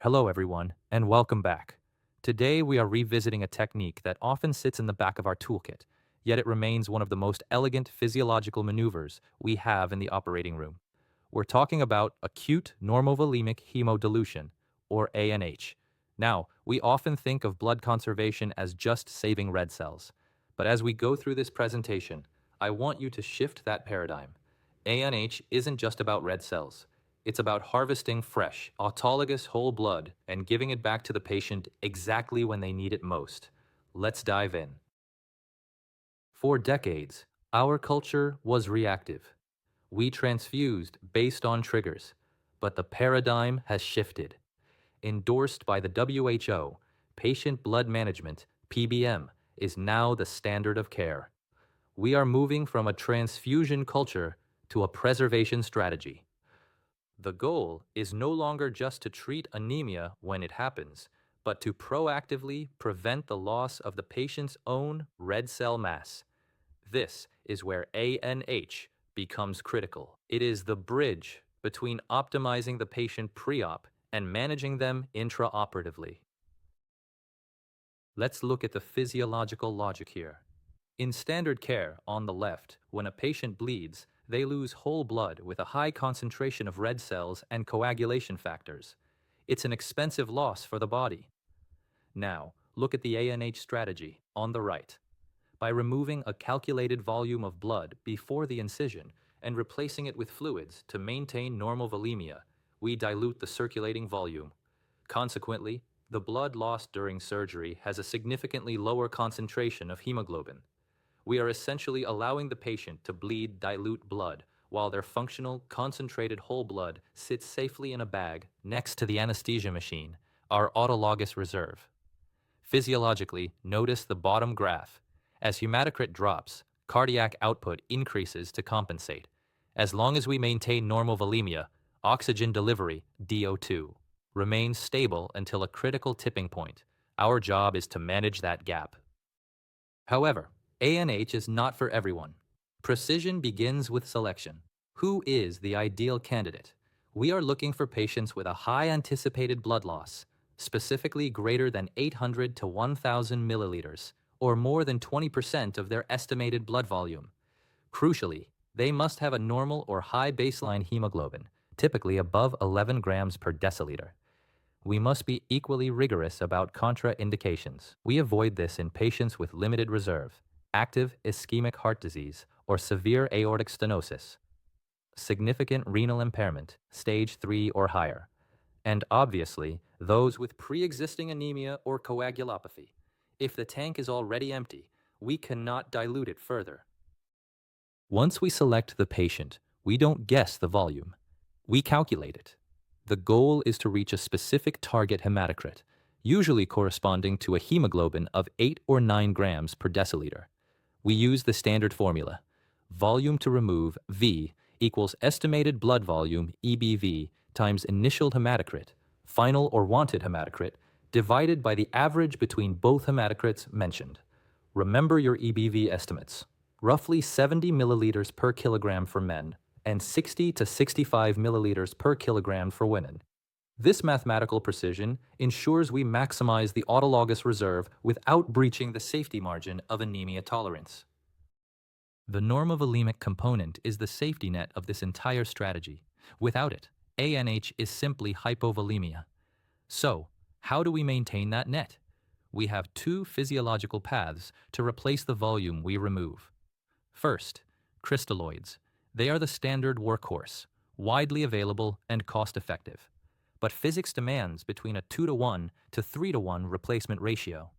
Hello, everyone, and welcome back. Today, we are revisiting a technique that often sits in the back of our toolkit, yet it remains one of the most elegant physiological maneuvers we have in the operating room. We're talking about acute normovolemic hemodilution, or ANH. Now, we often think of blood conservation as just saving red cells, but as we go through this presentation, I want you to shift that paradigm. ANH isn't just about red cells. It's about harvesting fresh, autologous whole blood and giving it back to the patient exactly when they need it most. Let's dive in. For decades, our culture was reactive. We transfused based on triggers, but the paradigm has shifted. Endorsed by the WHO, patient blood management, PBM, is now the standard of care. We are moving from a transfusion culture to a preservation strategy. The goal is no longer just to treat anemia when it happens, but to proactively prevent the loss of the patient's own red cell mass. This is where ANH becomes critical. It is the bridge between optimizing the patient pre-op and managing them intraoperatively. Let's look at the physiological logic here. In standard care, on the left, when a patient bleeds, they lose whole blood with a high concentration of red cells and coagulation factors. It's an expensive loss for the body. Now, look at the ANH strategy, on the right. By removing a calculated volume of blood before the incision and replacing it with fluids to maintain normal volemia, we dilute the circulating volume. Consequently, the blood lost during surgery has a significantly lower concentration of hemoglobin. We are essentially allowing the patient to bleed dilute blood while their functional, concentrated whole blood sits safely in a bag next to the anesthesia machine, our autologous reserve. Physiologically, notice the bottom graph. As hematocrit drops, cardiac output increases to compensate. As long as we maintain normal volemia, oxygen delivery, DO2, remains stable until a critical tipping point. Our job is to manage that gap. However, ANH is not for everyone. Precision begins with selection. Who is the ideal candidate? We are looking for patients with a high anticipated blood loss, specifically greater than 800 to 1,000 milliliters, or more than 20% of their estimated blood volume. Crucially, they must have a normal or high baseline hemoglobin, typically above 11 grams per deciliter. We must be equally rigorous about contraindications. We avoid this in patients with limited reserve, active ischemic heart disease, or severe aortic stenosis, significant renal impairment, stage 3 or higher, and obviously, those with pre-existing anemia or coagulopathy. If the tank is already empty, we cannot dilute it further. Once we select the patient, we don't guess the volume. We calculate it. The goal is to reach a specific target hematocrit, usually corresponding to a hemoglobin of 8 or 9 grams per deciliter. We use the standard formula. Volume to remove, V, equals estimated blood volume, EBV, times initial hematocrit, final or wanted hematocrit, divided by the average between both hematocrits mentioned. Remember your EBV estimates. Roughly 70 milliliters per kilogram for men, and 60 to 65 milliliters per kilogram for women. This mathematical precision ensures we maximize the autologous reserve without breaching the safety margin of anemia tolerance. The normovolemic component is the safety net of this entire strategy. Without it, ANH is simply hypovolemia. So, how do we maintain that net? We have two physiological paths to replace the volume we remove. First, crystalloids. They are the standard workhorse, widely available and cost-effective. But physics demands between a 2-to-1 to 3-to-1 replacement ratio.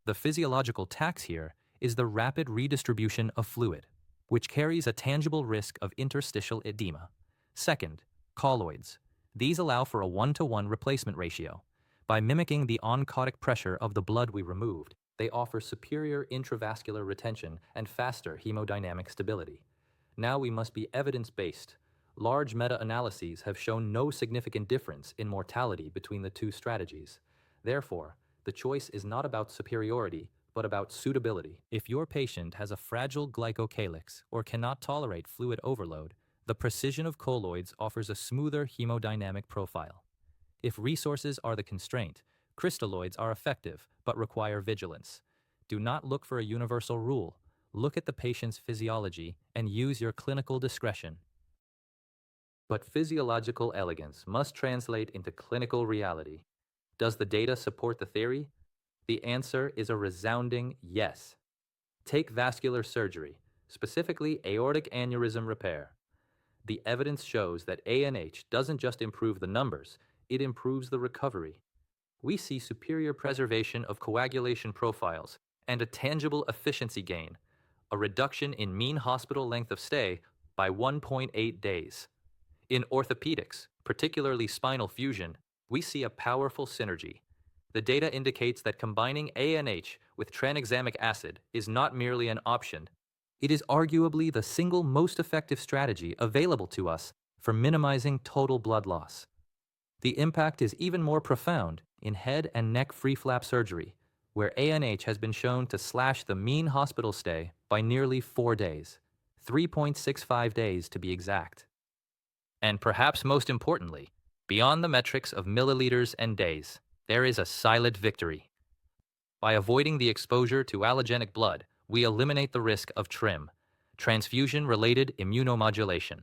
The physiological tax here is the rapid redistribution of fluid, which carries a tangible risk of interstitial edema. Second, colloids. These allow for a 1-to-1 replacement ratio. By mimicking the oncotic pressure of the blood we removed, they offer superior intravascular retention and faster hemodynamic stability. Now we must be evidence-based. Large meta-analyses have shown no significant difference in mortality between the two strategies. Therefore, the choice is not about superiority, but about suitability. If your patient has a fragile glycocalyx or cannot tolerate fluid overload, the precision of colloids offers a smoother hemodynamic profile. If resources are the constraint, crystalloids are effective but require vigilance. Do not look for a universal rule. Look at the patient's physiology and use your clinical discretion. But physiological elegance must translate into clinical reality. Does the data support the theory? The answer is a resounding yes. Take vascular surgery, specifically aortic aneurysm repair. The evidence shows that ANH doesn't just improve the numbers, it improves the recovery. We see superior preservation of coagulation profiles and a tangible efficiency gain, a reduction in mean hospital length of stay by 1.8 days. In orthopedics, particularly spinal fusion, we see a powerful synergy. The data indicates that combining ANH with tranexamic acid is not merely an option. It is arguably the single most effective strategy available to us for minimizing total blood loss. The impact is even more profound in head and neck free flap surgery, where ANH has been shown to slash the mean hospital stay by nearly 4 days, 3.65 days to be exact. And perhaps most importantly, beyond the metrics of milliliters and days, there is a silent victory. By avoiding the exposure to allogenic blood, we eliminate the risk of TRIM, transfusion-related immunomodulation.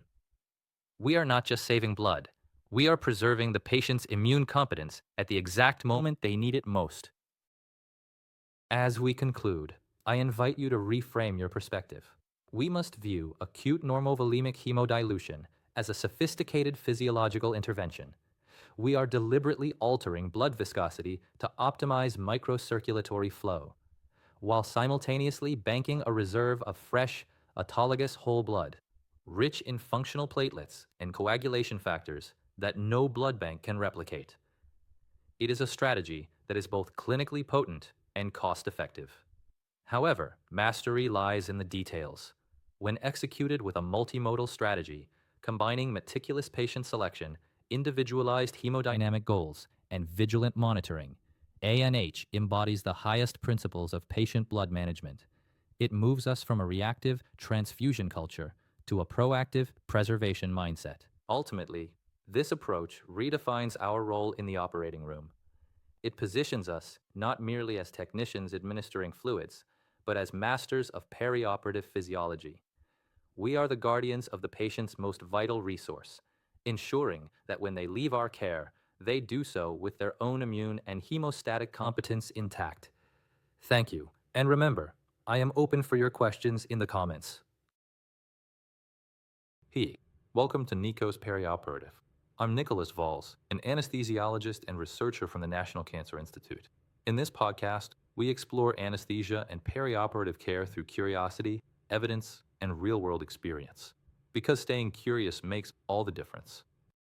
We are not just saving blood, we are preserving the patient's immune competence at the exact moment they need it most. As we conclude, I invite you to reframe your perspective. We must view acute normovolemic hemodilution as a sophisticated physiological intervention. We are deliberately altering blood viscosity to optimize microcirculatory flow, while simultaneously banking a reserve of fresh, autologous whole blood, rich in functional platelets and coagulation factors that no blood bank can replicate. It is a strategy that is both clinically potent and cost-effective. However, mastery lies in the details. When executed with a multimodal strategy, combining meticulous patient selection, individualized hemodynamic goals, and vigilant monitoring, ANH embodies the highest principles of patient blood management. It moves us from a reactive transfusion culture to a proactive preservation mindset. Ultimately, this approach redefines our role in the operating room. It positions us not merely as technicians administering fluids, but as masters of perioperative physiology. We are the guardians of the patient's most vital resource, ensuring that when they leave our care, they do so with their own immune and hemostatic competence intact. Thank you, and remember, I am open for your questions in the comments. Hey, welcome to Niko's Perioperative. I'm Nicholas Valls, an anesthesiologist and researcher from the National Cancer Institute. In this podcast, we explore anesthesia and perioperative care through curiosity, evidence, and real-world experience. Because staying curious makes all the difference.